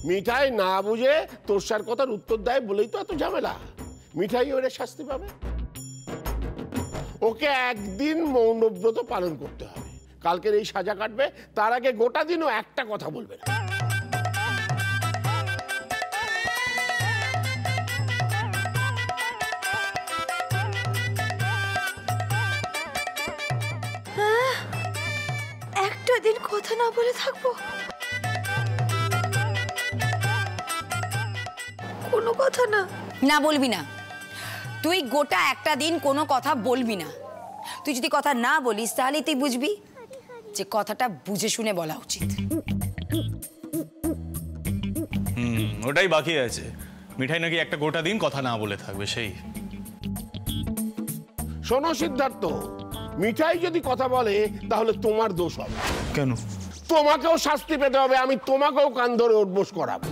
মিঠাই না বুঝে তোরসার কথার উত্তর দেয় বলেই তো এত ঝামেলা। মিঠাই ওরে শাস্তি পাবে। ওকে একদিন মৌনব্রত পালন করতে হবে। কালকের এই সাজা কাটবে, তার আগে গোটা দিনও একটা কথা বলবে না। একটা দিন কথা না বলে থাকবো? কোনো কথা না? না বলবি না। তুই গোটা একটা দিন কোনো কথা বলবি না। তুই যদি কথা না বলিস তাহলে তুই বুঝবি যে কথাটা বুঝে শুনে বলা উচিত। ওটাই বাকি আছে। মিঠাই নাকি একটা গোটা দিন কথা না বলে থাকবে সেই। শোনো সিদ্ধার্থ, মিঠাই যদি কথা বলে তাহলে তোমার দোষ হবে। কেন? তোমাকেও শাস্তি পেতে হবে। আমি তোমাকেও কান ধরে উঠবোস করাবো।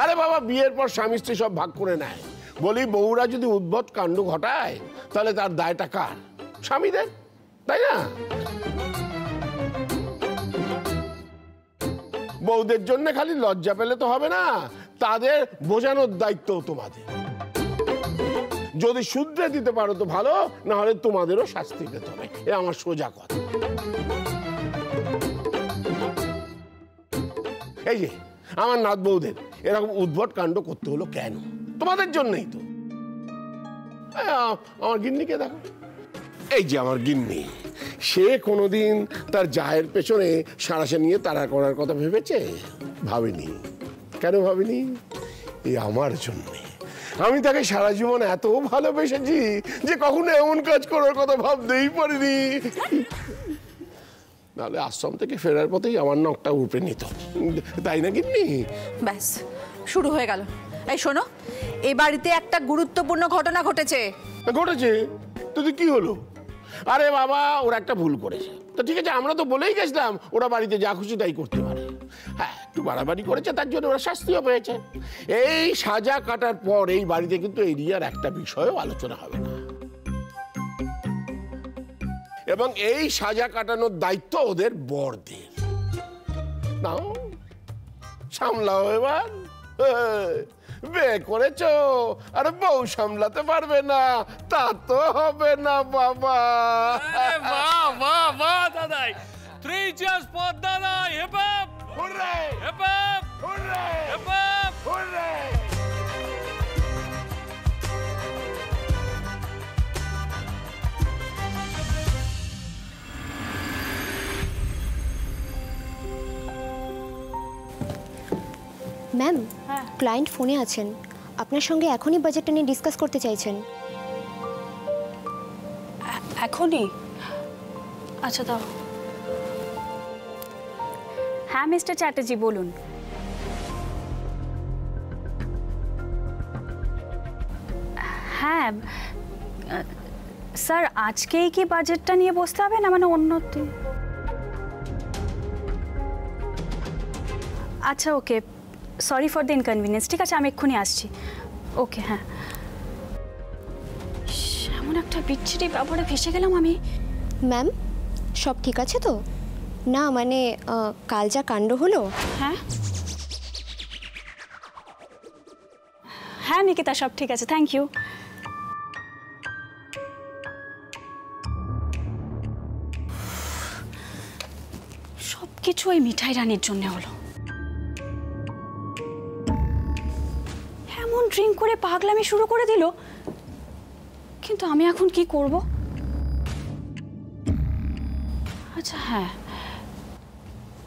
আরে বাবা, বিয়ের পর স্বামী স্ত্রী সব ভাগ করে নেয়। বলি বউরা যদি উদ্ভট কাণ্ড ঘটায় তাহলে তার দায়টা কার? স্বামীদের, তাই না? বউদের জন্য খালি লজ্জা পেলে তো হবে না, তাদের বোঝানোর দায়িত্ব তোমাদের। যদি শুধরে দিতে পারো তো ভালো, না হলে তোমাদেরও শাস্তি পেতে হবে। এ আমার সোজা কথা। এই যে আমার নাত বউদের এরকম উদ্ভট কাণ্ড করতে হলো কেন? তোমাদের জন্যই তো। আমার গিন্নিকে দেখো, এই যে আমার গিন্নি, সে কোনোদিন তার জায়ের পেছনে সাঁড়াশে নিয়ে তাড়া করার কথা ভেবেছে? ভাবিনি। কেন ভাবিনি? এই আমার জন্যে। আমি তাকে সারা জীবন এত ভালোবেসেছি যে কখনো এমন কাজ করার কথা ভাবতেই পারিনি। নাহলে আশ্রম থেকে ফেরার পথেই আমার নখটা উপড়ে নিত, তাই না গিন্নি? ব্যাস শুরু হয়ে গেল। এই শোনো, এই বাড়িতে একটা গুরুত্বপূর্ণ ঘটনা ঘটেছে। ঘটেছে তো কি হলো? আরে বাবা, ওরা একটা ভুল করেছে। তো ঠিক আছে, আমরা তো বলেই গেছিলাম ওরা বাড়িতে যা খুশি তাই করতে পারে। হ্যাঁ, একটু বাড়াবাড়ি করেছে, তার জন্য ওরা শাস্তিও পেয়েছে। এই সাজা কাটার পর এই বাড়িতে কিন্তু এরিয়ার একটা বিষয়ও আলোচনা হবে না, এবং এই সাজা কাটানোর দায়িত্ব ওদের বড়দের। নাও, সামলাও এবার। বিয়ে করেছো আর বউ সামলাতে পারবে না, তা তো হবে না বাবা। বাহ বাহ বাহ দাদাই, 3 cheers for দাদাই। Hip hip hurray, hip hip hurray, hip hip hurray. Ma'am, client ফোনে আছেন, আপনার সঙ্গে এখনই বাজেটটা নিয়ে ডিসকাস করতে চাইছেন। এখনই? আচ্ছা দাও। হ্যাঁ মিস্টার চ্যাটার্জি, বলুন। হ্যাঁ স্যার, আজকেই কি বাজেটটা নিয়ে বসতে হবে না মানে অন্য দিন? আচ্ছা ওকে, সরি ফর দ্য ইনকনভিনিয়েন্স। ঠিক আছে, আমি এক্ষুনি আসছি। ওকে, হ্যাঁ। এমন একটা বিচ্ছিরি ব্যাপারে ফেসে গেলাম আমি। ম্যাম, সব ঠিক আছে তো? না মানে কাল যা কাণ্ড হলো। হ্যাঁ হ্যাঁ নিকিতা, সব ঠিক আছে, থ্যাংক ইউ। সব কিছু ওই মিঠাই রানীর জন্য হলো। এমন ড্রিঙ্ক করে পাগলামি শুরু করে দিল, কিন্তু আমি এখন কি করব? আচ্ছা হ্যাঁ,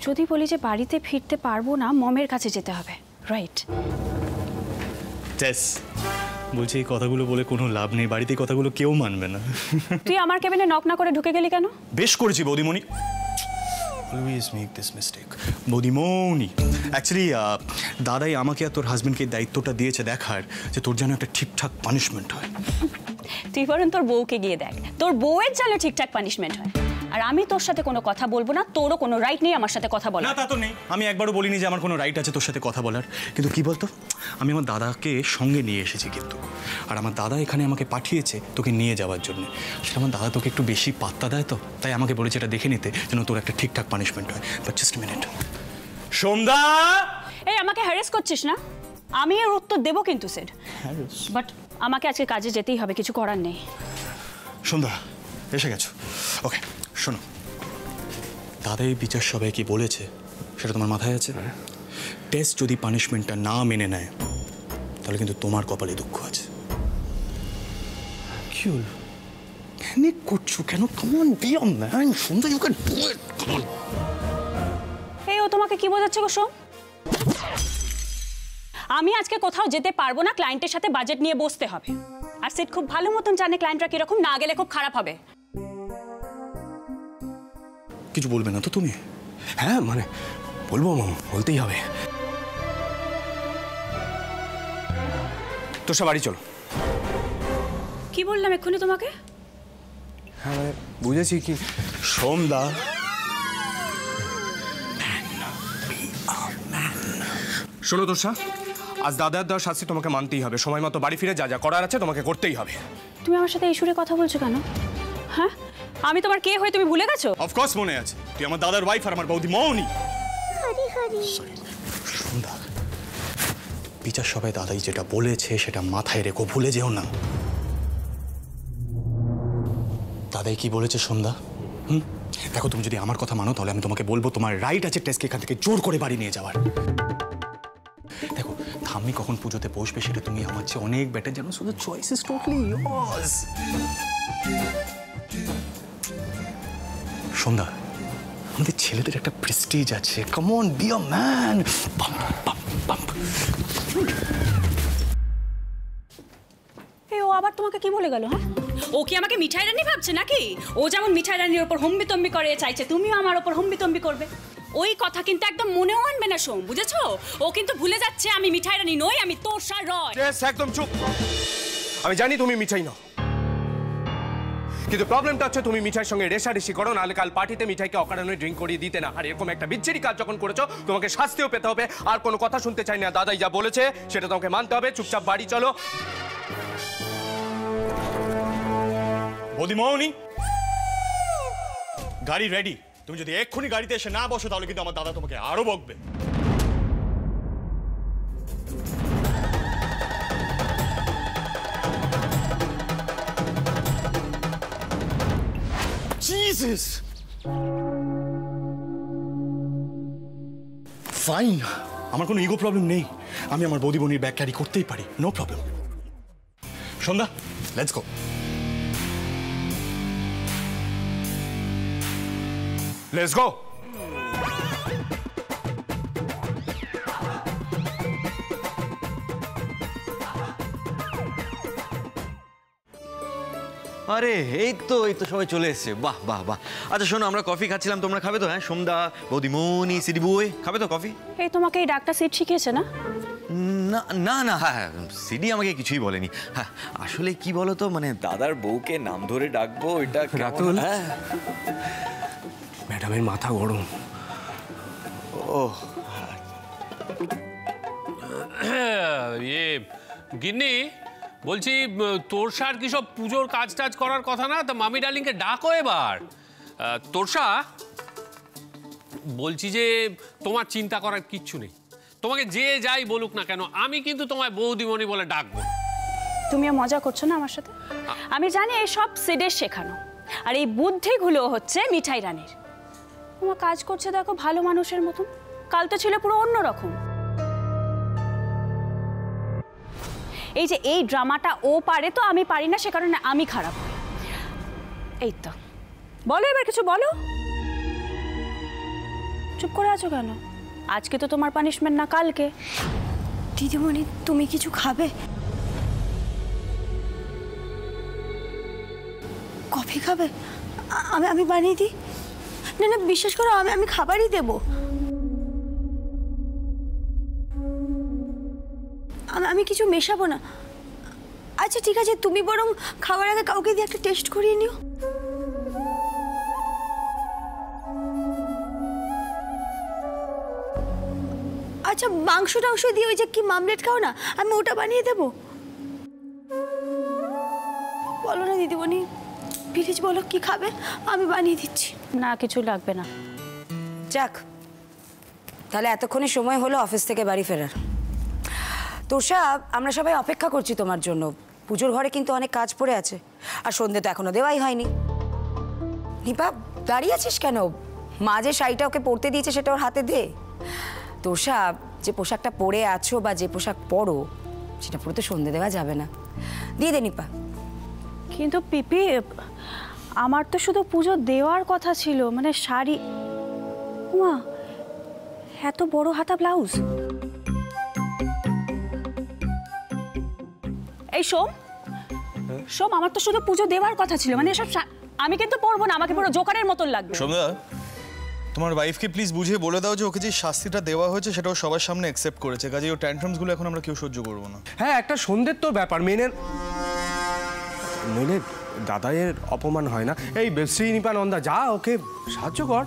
যদি বলি যে বাড়িতে ফিরতে পারবো না, মমের কাছে যেতে হবে, রাইট? বলছি এই কথাগুলো বলে কোনো লাভ নেই, বাড়িতে কথাগুলো কেউ মানবে না। তুই আমার কেবিনে নক না করে ঢুকে গেলি কেন? বেশ করেছি বৌদিমণি। অলওয়েজ মেক দিস মিস্টেক বৌদিমণি। অ্যাকচুয়ালি দাদাই আমাকে আর তোর হাজবেন্ডকে দায়িত্বটা দিয়েছে দেখার যে তোর যেন একটা ঠিকঠাক পানিশমেন্ট হয়। তুই বরং তোর বউকে গিয়ে দেখ, তোর বউয়ের যেন ঠিকঠাক পানিশমেন্ট হয়। আর আমি তোর সাথে কোনো কথা বলবো না, তোরও কোনো রাইট নেই আমার সাথে কথা বলার। না, তা তো নেই। আমি একবারও বলিনি যে আমার কোনো রাইট আছে তোর সাথে কথা বলার। কিন্তু কি বলতো, আমি আমার দাদাকে সঙ্গে নিয়ে এসেছি কিন্তু, আর আমার দাদা এখানে আমাকে পাঠিয়েছে তোকে নিয়ে যাওয়ার জন্য। সেটা আমার দাদা তোকে একটু বেশি পাত্তা দেয় তো, তাই আমাকে বলেছে এটা দেখে নিতে যেন তোর একটা ঠিকঠাক পানিশমেন্ট হয়। But just minute. সন্ধ্যা, এই আমাকে হ্যারেস করছিস না? আমি এর উত্তর দেবো কিন্তু স্যার, বাট আমাকে আজকে কাজে যেতেই হবে, কিছু করার নেই। সন্ধ্যা এসে গেছো? ওকে শোনো, দাদা এই বিচার সবাই কি বলেছে সেটা তোমার মাথায় আছে? টেস্ট যদি পানিশমেন্টটা না মেনে নেয় তাহলে কিন্তু তোমার কপালে দুঃখ আছে। কি হলো, প্যানিক করছো কেন? Come on be on man, Sandhya you can do it, come on. এই ও তোমাকে কি বোঝাচ্ছে গো সোম? আমি আজকে কোথাও যেতে পারবো না, ক্লায়েন্টের সাথে বাজেট নিয়ে বসতে হবে। আর সেট খুব ভালো মতন জানে ক্লায়েন্টরা কিরকম, না গেলে খুব খারাপ হবে। কিছু বলবে না তো তুমি? হ্যাঁ মানে বলবো মাম, বলতেই হবে। তোর সব বাড়ি চলো। কি বললাম এক্ষুনি তোমাকে? হ্যাঁ মানে বুঝেছি কি সন্ধ্যা, শোনো তোষা, আজ দাদার দেওয়ার শাস্তি তোমাকে মানতেই হবে। সময় মতো বাড়ি ফিরে যা যা করার আছে তোমাকে করতেই হবে। তুমি আমার সাথে এই সুরে কথা বলছো কেন? হ্যাঁ, আমি তোমার কে হয়ে তুমি ভুলে গেছো? অফকোর্স মনে আছে, তুই আমার দাদার ওয়াইফ আর আমার বৌদি মৌনি। সন্ধ্যা, বিচার সবাই দাদাই যেটা বলেছে সেটা মাথায় রেখো, ভুলে যেও না। দাদাই কি বলেছে সন্ধ্যা? দেখো, তুমি যদি আমার কথা মানো তাহলে আমি তোমাকে বলবো তোমার রাইট আছে টেস্টকে এখান থেকে জোর করে বাড়ি নিয়ে যাওয়ার। দেখো, ঠাম্মি কখন পুজোতে বসবে সেটা তুমি আমার চেয়ে অনেক বেটার জানো, so the choice is totally yours. Sandhya, আমাদের ছেলেদের একটা প্রেস্টিজ আছে, come on be a man. এই ও আবার তোমাকে কি বলে গেল? হ্যাঁ, ও কি আমাকে মিঠাই রানী ভাবছে নাকি? ও যেমন মিঠাই রানীর ওপর হম্বিতম্বি করে চাইছে, তুমিও আমার ওপর হম্বিতম্বি করবে। ওই কথা কিন্তু একদম মনেও আনবে না সোম, বুঝেছো? ও কিন্তু ভুলে যাচ্ছে আমি মিঠাই রানী নই, আমি তোষা রয়। একদম চুপ। আমি জানি তুমি মিঠাই নাও, কিন্তু প্রবলেমটা হচ্ছে তুমি মিঠাইয়ের সঙ্গে রেশারেশি করো, নাহলে কাল পার্টিতে মিঠাইকে অকারণে ড্রিঙ্ক করিয়ে দিতে না। আর এরকম একটা বিচ্ছিরি কাজ যখন করেছো তোমাকে শাস্তিও পেতে হবে। আর কোনো কথা শুনতে চাই না, দাদাই যা বলেছে সেটা তোমাকে মানতে হবে। চুপচাপ বাড়ি চলো। বৌদি মৌনি, গাড়ি রেডি। তুমি যদি এক্ষুনি গাড়িতে এসে না বসো তাহলে কিন্তু আমার দাদা তোমাকে আরো বকবে। জিসাস, ফাইন, আমার কোনো ইগো প্রবলেম নেই। আমি আমার বৌদি বোনির ব্যাগ ক্যারি করতেই পারি, no problem. Sandhya, let's go. Let's go. আরে এই তো সবাই চলে এসেছে। বাহ বাহ বাহ। আচ্ছা শোনো, আমরা কফি খাচ্ছিলাম, তোমরা খাবে তো? হ্যাঁ, সন্ধ্যা, বৌদিমণি, সিডি বই খাবে তো কফি? এই তোমাকে এই ডাক্তার সিট শিখিয়েছে না? না না না, হ্যাঁ হ্যাঁ, সিডি আমাকে কিছুই বলেনি। হ্যাঁ, আসলে কি বলো তো, মানে দাদার বউকে নাম ধরে ডাকবো এটা রাতুল, হ্যাঁ, ম্যাডামের মাথা গরম। ও ইয়ে গিন্নি, বলছি তোরসার কি সব পুজোর কাজ টাজ করার কথা না? তা মামি ডার্লিংকে ডাকো এবার। তোরসা, বলছি যে তোমার চিন্তা করার কিচ্ছু নেই। তোমাকে যে যাই বলুক না কেন, আমি কিন্তু তোমায় বৌদিমণি বলে ডাকবো। তুমিও মজা করছো না আমার সাথে? আমি জানি এই সব সিডের শেখানো, আর এই বুদ্ধিগুলো হচ্ছে মিঠাই রানীর। তোমার কাজ করছে দেখো ভালো মানুষের মতন, কাল তো ছিল পুরো অন্যরকম। এই যে এই ড্রামাটা ও পারে তো আমি পারি না, সে কারণে আমি খারাপ। এই তো বলো, এবার কিছু বলো। চুপ করে আছো কেন? আজকে তো তোমার পানিশমেন্ট না, কালকে। দিদিমণি, তুমি কিছু খাবে? কফি খাবে? আমি বানিয়ে দিই। না না, বিশ্বাস করো, আমি খাবারই দেব। আমি কিছু মেশাবো না। আচ্ছা ঠিক আছে, তুমি বরং খাবার আগে কাউকে দিয়ে একটা টেস্ট করিয়ে নিও। আচ্ছা মাংস টাংস দিয়ে ওই যে কি মামলেট খাও না, আমি ওটা বানিয়ে দেবো। বলো না দিদিমণি, প্লিজ বলো কি খাবে, আমি বানিয়ে দিচ্ছি। না কিছু লাগবে না। যাক, তাহলে এতক্ষণে সময় হলো অফিস থেকে বাড়ি ফেরার। তোষা, আমরা সবাই অপেক্ষা করছি তোমার জন্য। পুজোর ঘরে কিন্তু অনেক কাজ পড়ে আছে, আর সন্ধে তো এখনো দেওয়াই হয়নি। নিপা, দাঁড়িয়ে আছিস কেন? মা যে শাড়িটা ওকে পরতে দিয়েছে সেটা ওর হাতে দে। তোষা, যে পোশাকটা পরে আছো বা যে পোশাক পরো সেটা পরে তো সন্ধে দেওয়া যাবে না। দিয়ে দে নিপা। কিন্তু পিপি, আমার তো শুধু পুজো দেওয়ার কথা ছিল, মানে শাড়ি। মা, এত বড় হাতা ব্লাউজ। এই সোম, সোম, আমার তো শুধু পুজো দেওয়ার কথা ছিল, মানে এসব আমি কিন্তু পরবো না, আমাকে পুরো জোকারের মতন লাগবে। সোমদা, তোমার ওয়াইফকে প্লিজ বুঝিয়ে বলে দাও যে ওকে যে শাস্তিটা দেওয়া হয়েছে সেটা ও সবার সামনে অ্যাকসেপ্ট করেছে, কাজে ও ট্যান্ট্রামসগুলো এখন আমরা কেউ সহ্য করবো না। হ্যাঁ, একটা সন্ধ্যের তো ব্যাপার, মেনে দাদাইয়ের অপমান হয় না। এই শ্রীনিপা নন্দা, যা ওকে সাহায্য কর।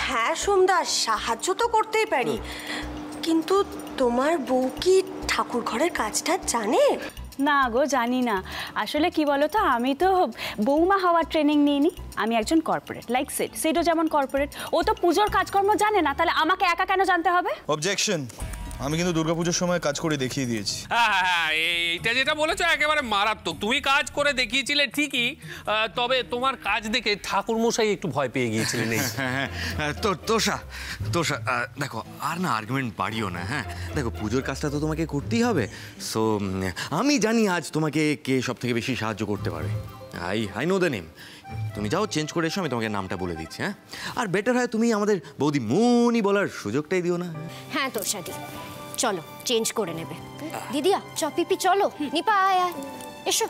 হ্যাঁ সোমদা, সাহায্য তো করতেই পারি, কিন্তু তোমার বউ কি ঠাকুর ঘরের কাজটা জানে? না গো, জানি না। আসলে কি বলো তো, আমি তো বৌমা হওয়ার ট্রেনিং নিইনি, আমি একজন কর্পোরেট, লাইক সেটও যেমন কর্পোরেট। ও তো পুজোর কাজকর্ম জানে না, তাহলে আমাকে একা কেন জানতে হবে? অবজেকশন। আমি কিন্তু দুর্গাপুজোর সময় কাজ করে দেখিয়ে দিয়েছি। হ্যাঁ, এইটা যেটা বলেছো একেবারে মারাত্মক। তুমি কাজ করে দেখিয়েছিলে ঠিকই, তবে তোমার কাজ দেখে ঠাকুরমশাই একটু ভয় পেয়ে গিয়েছিলেন। তোষা, দেখো আর না আর্গুমেন্ট বাড়িও না। হ্যাঁ দেখো, পুজোর কাজটা তো তোমাকে করতেই হবে। সো আমি জানি আজ তোমাকে কে সব থেকে বেশি সাহায্য করতে পারে। I know the name. তুমি যাও, চেঞ্জ করে এসো, আমি তোমাকে নামটা বলে দিচ্ছি। হ্যাঁ, আর বেটার হয় তুমি আমাদের বৌদি মুনি বলার সুযোগটাই দিও না। হ্যাঁ তোষাদি, চলো চেঞ্জ করে নেবে। দিদিয়া চ, পিপি চলো, নিপা আয় আয়, এসো।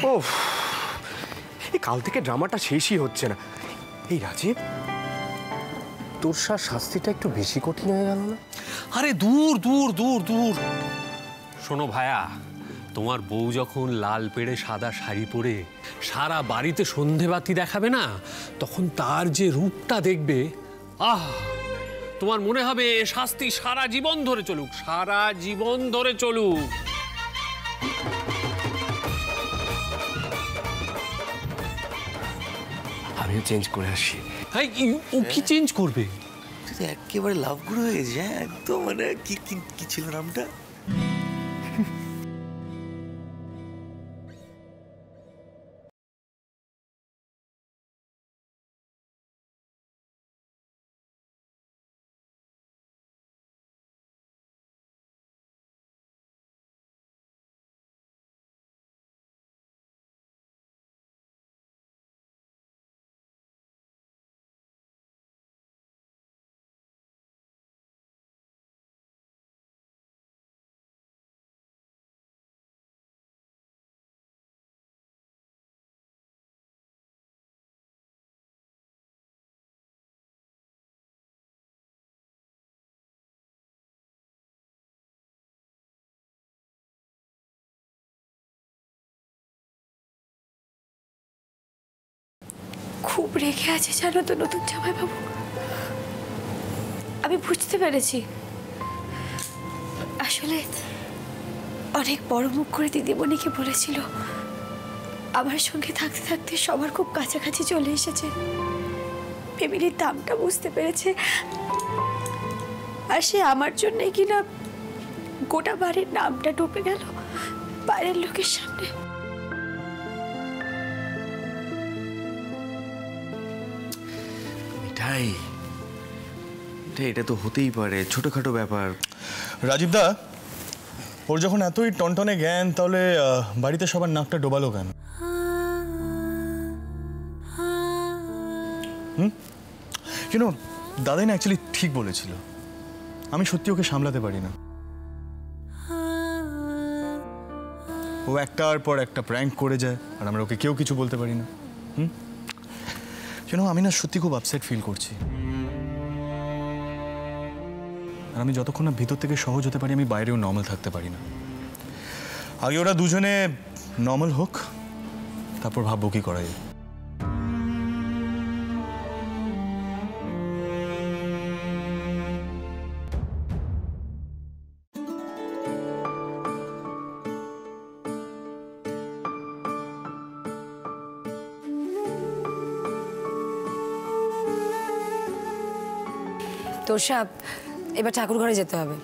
ও, এই কাল থেকে ড্রামাটা শেষই হচ্ছে না। এই রাজীব, তোরসার শাস্তিটা একটু বেশি কঠিন হয়ে গেল না? আরে দূর দূর দূর দূর। শোনো ভায়া, তোমার বউ যখন লাল পেড়ে সাদা শাড়ি পরে সারা বাড়িতে সন্ধেবাতি দেখাবে না, তখন তার যে রূপটা দেখবে, আহ, তোমার মনে হবে শাস্তি সারা জীবন ধরে চলুক, সারা জীবন ধরে চলুক। আমিও চেঞ্জ করে আসি। ও কি চেঞ্জ করবে? একেবারে লাভ গুলো হয়েছে। একদম মানে কি ছিল নামটা? খুব রেগে আছে জানো তো নতুন জামাই বাবু, আমি বুঝতে পেরেছি। আসলে অনেক বড় মুখ করে দিদিমণিকে বলেছিল, আমার সঙ্গে থাকতে থাকতে সবার খুব কাছাকাছি চলে এসেছে, ফ্যামিলির দামটা বুঝতে পেরেছে। আর সে আমার জন্যই কিনা গোটা বাড়ির নামটা ডুবে গেল বাইরের লোকের সামনে। এটা তো হতেই পারে, ছোটখাটো ব্যাপার। রাজীব দা, ওর যখন এতই টনটনে জ্ঞান, তাহলে বাড়িতে সবার নাকটা ডোবালো কেন? দাদাই না অ্যাকচুয়ালি ঠিক বলেছিল, আমি সত্যি ওকে সামলাতে পারি না। ও একটার পর একটা প্র্যাঙ্ক করে যায়, আর আমরা ওকে কেউ কিছু বলতে পারি না। আমি না সত্যি খুব আপসেট ফিল করছি। আর আমি যতক্ষণ না ভিতর থেকে সহজ হতে পারি, আমি বাইরেও নর্মাল থাকতে পারি না। আগে ওরা দুজনে নর্মাল হোক, তারপর ভাববো কি করা যায়। তোষা, এবার ঠাকুর ঘরে যেতে হবে,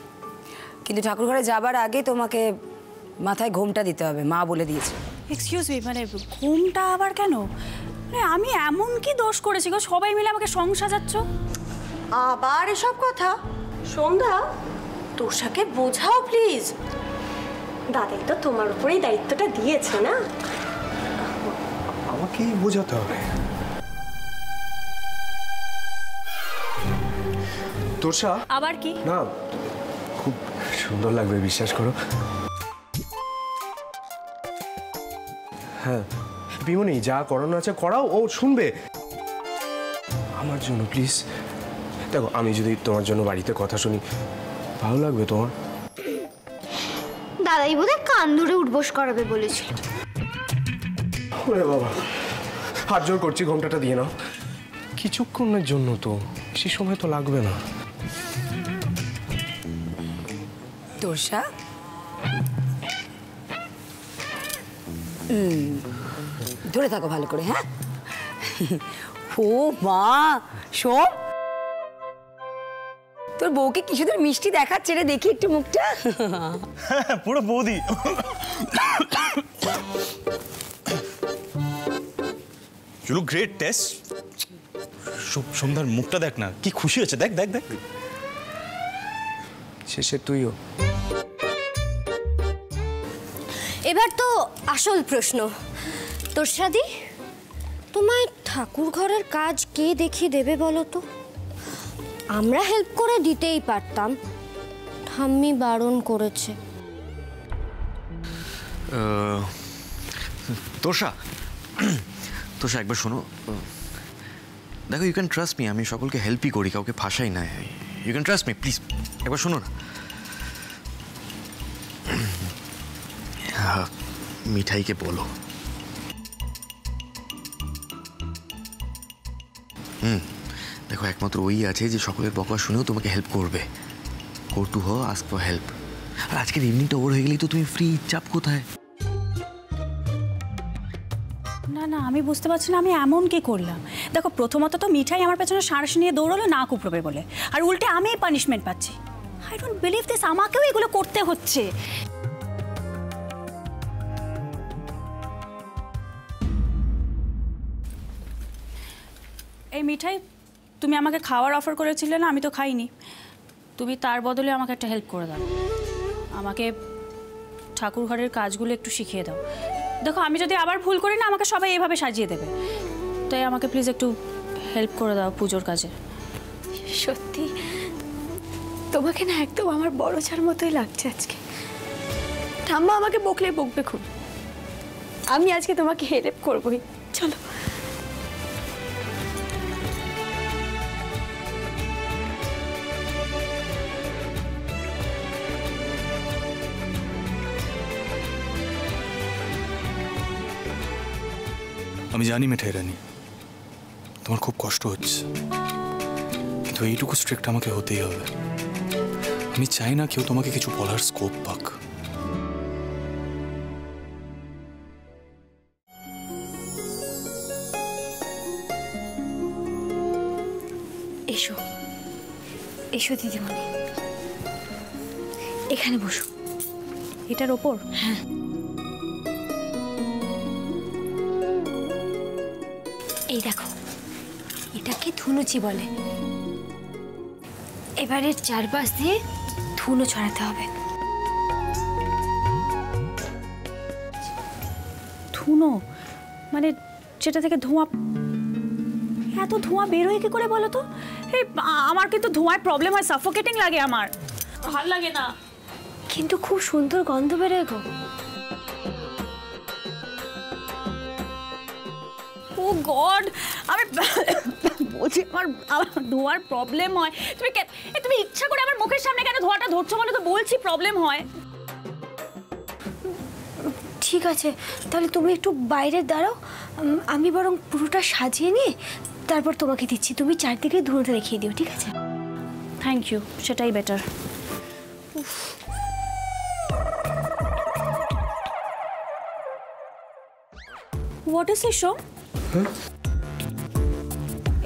কিন্তু ঠাকুর ঘরে যাবার আগে তোমাকে মাথায় ঘোমটা দিতে হবে, মা বলে দিয়েছে। এক্সকিউজ মি, মানে ঘুমটা আবার কেন? মানে আমি এমন কি দোষ করেছি গো, সবাই মিলে আমাকে সং সাজাচ্ছ? আবার এসব কথা? সন্ধ্যা, তোষাকে বোঝাও প্লিজ। দাদাই তো তোমার উপরেই দায়িত্বটা দিয়েছে না? আমাকেই বোঝাতে হবে? তোষা, আবার কি? না, খুব সুন্দর লাগবে, বিশ্বাস করো। হ্যাঁ বিমনি, যা করানো আছে করাও, ও শুনবে। আমার জন্য প্লিজ। দেখো, আমি যদি তোমার জন্য বাড়িতে কথা শুনি, ভালো লাগবে তোমার? দাদাই বোধহয় কান ধরে উঠবোস করাবে বলেছিল। ওরে বাবা, হাত জোর করছি, ঘোমটাটা দিয়ে নাও। কিছুক্ষণের জন্য তো, বেশি সময় তো লাগবে না। তোষা, ধরে থাকো ভালো করে। হ্যাঁ, ও মা, শোন, তোর বউকে কিছুদের মিষ্টি দেখাচ্ছে রে, দেখি একটু মুখটা। পুরো বৌদি। চলো, গ্রেট টেস্ট। সন্ধ্যার মুখটা দেখ না, কি খুশি হচ্ছে, দেখ দেখ দেখ। শেষে তুইও। এবার তো আসল প্রশ্ন, তোষাদি, তোমায় ঠাকুর ঘরের কাজ কে দেখিয়ে দেবে বলো তো? আমরা হেল্প করে দিতেই পারতাম, ঠাম্মি বারণ করেছে। তোষা, তোষা একবার শোনো, দেখো, ইউ ক্যান ট্রাস্ট মি, আমি সকলকে হেল্পই করি, কাউকে ফাঁসাই না। You can trust me, please একবার শোনো না। মিঠাইকে বলো। দেখো, একমাত্র ওই আছে যে সকলের বকা শুনেও তোমাকে হেল্প করবে। কটু হও, আস্ক ফর হেল্প। আর আজকের ইভিনিংটা ওভার হয়ে গেলেই তো তুমি ফ্রি, চাপ কোথায়? না না, আমি বুঝতে পারছি না আমি এমন কি করলাম। দেখো, প্রথমত তো মিঠাই আমার পেছনে সাঁড়াশ নিয়ে দৌড়ালো না কুপড়বে বলে, আর উল্টে আমি পানিশমেন্ট পাচ্ছি। আই ডোন্ট বিলিভ দিস, আমাকেও এগুলো করতে হচ্ছে। এই মিঠাই, তুমি আমাকে খাওয়ার অফার করেছিলে না, আমি তো খাইনি। তুমি তার বদলে আমাকে একটা হেল্প করে দাও, আমাকে ঠাকুর ঘরের কাজগুলো একটু শিখিয়ে দাও। দেখো, আমি যদি আবার ভুল করি না, আমাকে সবাই এভাবে সাজিয়ে দেবে। তাই আমাকে প্লিজ একটু হেল্প করে দাও পুজোর কাজে। সত্যি তোমাকে না একদম আমার বড় ছার মতোই লাগছে আজকে। ঠাম্মা আমাকে বকলে বকবে খুব, আমি আজকে তোমাকে হেল্প করবই। চলো। আমি জানি মিঠাই রানী, তোমার খুব কষ্ট হচ্ছে, কিন্তু এইটুকু স্ট্রিক্ট আমাকে হতেই হবে। আমি চাই না কেউ তোমাকে কিছু বলার স্কোপ পাক। এসো এসো দিদিমণি, এখানে বসো। এটার ওপর? হ্যাঁ। এই দেখো, এটাকে ধুনুচি বলে। এবারে চারপাশ দিয়ে ধুনো ছড়াতে হবে। ধুনো মানে যেটা থেকে ধোঁয়া? এত ধোঁয়া বেরোয় কি করে বলো তো? এই আমার কিন্তু ধোঁয়ার প্রবলেম হয়, সাফোকেটিং লাগে, আমার ভালো লাগে না। কিন্তু খুব সুন্দর গন্ধ বেরোয় গো। ও গড, আমি বলছি আমার ধোঁয়ার প্রবলেম হয়। তুমি ইচ্ছা করে আমার মুখের সামনে কেন ধোঁয়াটা ধরছো বলে? তো বলছি প্রবলেম হয়। ঠিক আছে, তাহলে তুমি একটু বাইরে দাঁড়াও, আমি বরং পুরোটা সাজিয়ে নিয়ে তারপর তোমাকে দিচ্ছি। তুমি চারদিকে ধুনোটা দেখিয়ে দিও, ঠিক আছে? থ্যাংক ইউ, সেটাই বেটার। হোয়াট ইজ ইট সোম?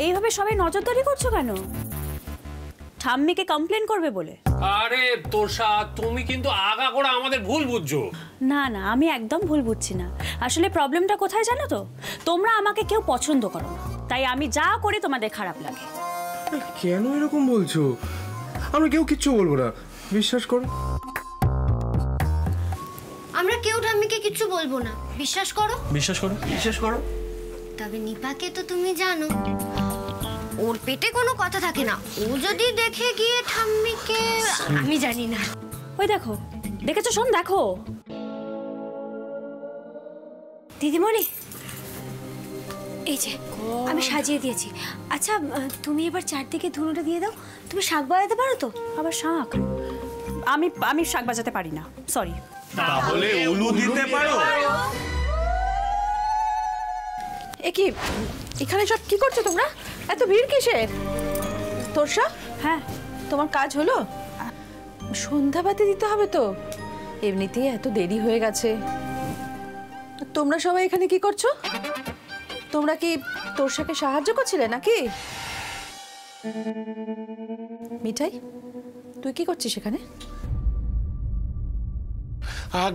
এইভাবে সবাই নজরদারি করছো কেন? ঠাম্মিকে কমপ্লেন করবে বলে? আরে তোষা, তুমি কিন্তু আগা করে আমাদের ভুল বুঝছো। না না, আমি একদম ভুল বুঝছি না। আসলে প্রবলেমটা কোথায় জানো তো? তোমরা আমাকে কেউ পছন্দ করো না, তাই আমি যা করি তোমাদের খারাপ লাগে। কেন এরকম বলছো? আমরা কেউ কিচ্ছু বলবো না, বিশ্বাস করো। আমরা কেউ ঠাম্মিকে কিচ্ছু বলবো না, বিশ্বাস করো। বিশ্বাস করো, বিশ্বাস করো। তবে নিপাকে তো তুমি জানো, ওর পেটে কোনো কথা থাকে না। ও যদি দেখে গিয়ে ঠাম্মিকে, আমি জানি না। ওই দেখো, দেখেছো শোন, দেখো। দিদিমণি, এই যে আমি সাজিয়ে দিয়েছি। আচ্ছা, তুমি এবার চারদিকে ধুনোটা দিয়ে দাও। তুমি শাক বাজাতে পারো তো? আবার শাক? আমি শাক বাজাতে পারি না, সরি। তাহলে উলু দিতে পারো? এ কি, এখানে সব কি করছো তোমরা? এত ভিড় কিসের? তোরসা, হ্যাঁ, তোমার কাজ হলো? সন্ধ্যাবাতি দিতে হবে তো, এমনিতেই এত দেরি হয়ে গেছে। তোমরা সবাই এখানে কি করছো? তোমরা কি তোরসাকে সাহায্য করছিলে নাকি? মিঠাই, তুই কি করছিস এখানে?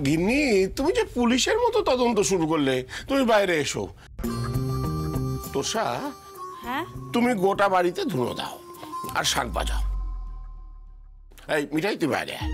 গিন্নি, তুমি যে পুলিশের মতো তদন্ত শুরু করলে, তুমি বাইরে এসো। তোষা, হ্যাঁ, তুমি গোটা বাড়িতে ধুনো দাও আর শাক বাজাও। এই মিঠাই, তুই বাইরে আয়।